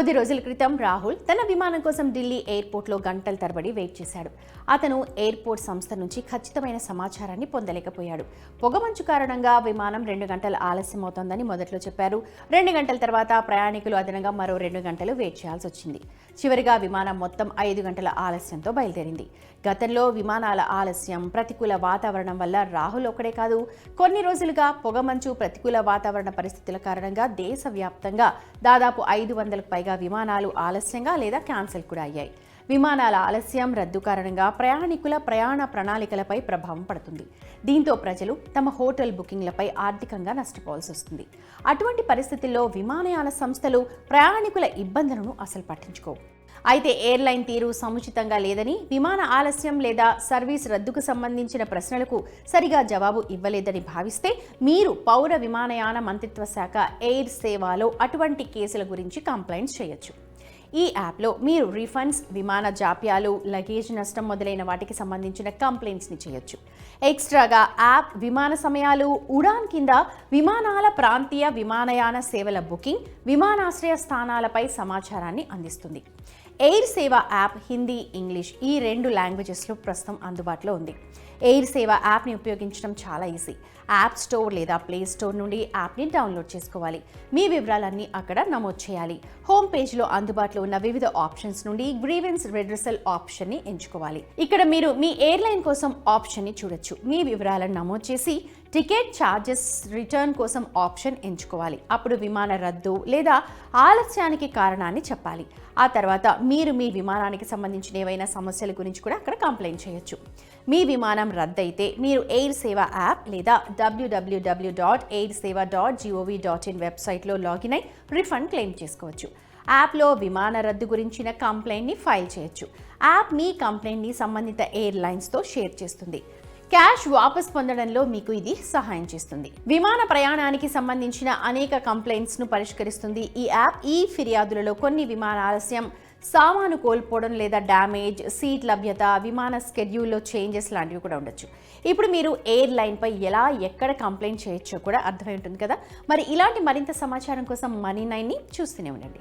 కొద్ది రోజుల క్రితం రాహుల్ తన విమానం కోసం ఢిల్లీ ఎయిర్పోర్ట్లో గంటల తరబడి వెయిట్ చేశాడు. అతను ఎయిర్పోర్ట్ సంస్థ నుంచి ఖచ్చితమైన సమాచారాన్ని పొందలేకపోయాడు. పొగమంచు కారణంగా విమానం 2 గంటలు ఆలస్యమవుతోందని మొదట్లో చెప్పారు. 2 గంటల తర్వాత ప్రయాణికులు అదనంగా మరో 2 గంటలు వెయిట్ చేయాల్సి వచ్చింది. చివరిగా విమానం మొత్తం 5 గంటల ఆలస్యంతో బయలుదేరింది. గతంలో విమానాల ఆలస్యం, ప్రతికూల వాతావరణం వల్ల రాహుల్ ఒక్కడే కాదు, కొన్ని రోజులుగా పొగమంచు, ప్రతికూల వాతావరణ పరిస్థితుల కారణంగా దేశవ్యాప్తంగా దాదాపు 500కు పైగా విమానాలు ఆలస్యంగా లేదా క్యాన్సిల్ కూడా అయ్యాయి. విమానాల ఆలస్యం, రద్దు కారణంగా ప్రయాణికుల ప్రయాణ ప్రణాళికలపై ప్రభావం పడుతుంది. దీంతో ప్రజలు తమ హోటల్ బుకింగ్లపై ఆర్థికంగా నష్టపోవాల్సి వస్తుంది. అటువంటి పరిస్థితుల్లో విమానయాన సంస్థలు ప్రయాణికుల ఇబ్బందులను అసలు పట్టించుకోవు. అయితే ఎయిర్లైన్ తీరు సముచితంగా లేదని, విమాన ఆలస్యం లేదా సర్వీస్ రద్దుకు సంబంధించిన ప్రశ్నలకు సరిగా జవాబు ఇవ్వలేదని భావిస్తే మీరు పౌర విమానయాన మంత్రిత్వ శాఖ ఎయిర్ సేవలో అటువంటి కేసుల గురించి కంప్లైంట్స్ చేయొచ్చు. ఈ యాప్లో మీరు రీఫండ్స్, విమాన జాప్యాలు, లగేజ్ నష్టం మొదలైన వాటికి సంబంధించిన కంప్లైంట్స్ని చేయొచ్చు. ఎక్స్ట్రాగా యాప్ విమాన సమయాలు, ఉడాన్ కింద విమానాల ప్రాంతీయ విమానయాన సేవల బుకింగ్, విమానాశ్రయ స్థానాలపై సమాచారాన్ని అందిస్తుంది. ఎయిర్ సేవ యాప్ హిందీ, ఇంగ్లీష్ ఈ 2 లాంగ్వేజెస్లో ప్రస్తుతం అందుబాటులో ఉంది. ఎయిర్ సేవ యాప్ని ఉపయోగించడం చాలా ఈజీ. యాప్ స్టోర్ లేదా ప్లే స్టోర్ నుండి యాప్ని డౌన్లోడ్ చేసుకోవాలి. మీ వివరాలన్నీ అక్కడ నమోదు చేయాలి. హోమ్ పేజ్లో అందుబాటులో ఉన్న వివిధ ఆప్షన్స్ నుండి గ్రీవెన్స్ రెడ్రెసల్ ఆప్షన్ని ఎంచుకోవాలి. ఇక్కడ మీరు మీ ఎయిర్లైన్ కోసం ఆప్షన్ని చూడొచ్చు. మీ వివరాలను నమోదు చేసి టికెట్ ఛార్జెస్ రిటర్న్ కోసం ఆప్షన్ ఎంచుకోవాలి. అప్పుడు విమాన రద్దు లేదా ఆలస్యానికి కారణాన్ని చెప్పాలి. ఆ తర్వాత మీరు మీ విమానానికి సంబంధించిన ఏవైనా సమస్యల గురించి కూడా అక్కడ కంప్లైంట్ చేయొచ్చు. మీ విమానం రద్దయితే మీరు ఎయిర్ సేవ యాప్ లేదా www.airseva.gov.in వెబ్సైట్లో లాగిన్ అయి రిఫండ్ క్లెయిమ్ చేసుకోవచ్చు. యాప్లో విమాన రద్దు గురించిన కంప్లైంట్ని ఫైల్ చేయొచ్చు. యాప్ మీ కంప్లైంట్ని సంబంధిత ఎయిర్లైన్స్తో షేర్ చేస్తుంది. క్యాష్ వాపస్ పొందడంలో మీకు ఇది సహాయం చేస్తుంది. విమాన ప్రయాణానికి సంబంధించిన అనేక కంప్లైంట్స్ను పరిష్కరిస్తుంది ఈ యాప్. ఈ ఫిర్యాదులలో కొన్ని విమాన ఆలస్యం, సామాను కోల్పోవడం లేదా డ్యామేజ్, సీట్ లభ్యత, విమాన స్కెడ్యూల్లో చేంజెస్ లాంటివి కూడా ఉండొచ్చు. ఇప్పుడు మీరు ఎయిర్లైన్పై ఎలా, ఎక్కడ కంప్లైంట్ చేయొచ్చో కూడా అర్థమై ఉంటుంది కదా. మరి ఇలాంటి మరింత సమాచారం కోసం Money9ని చూస్తూనే ఉండండి.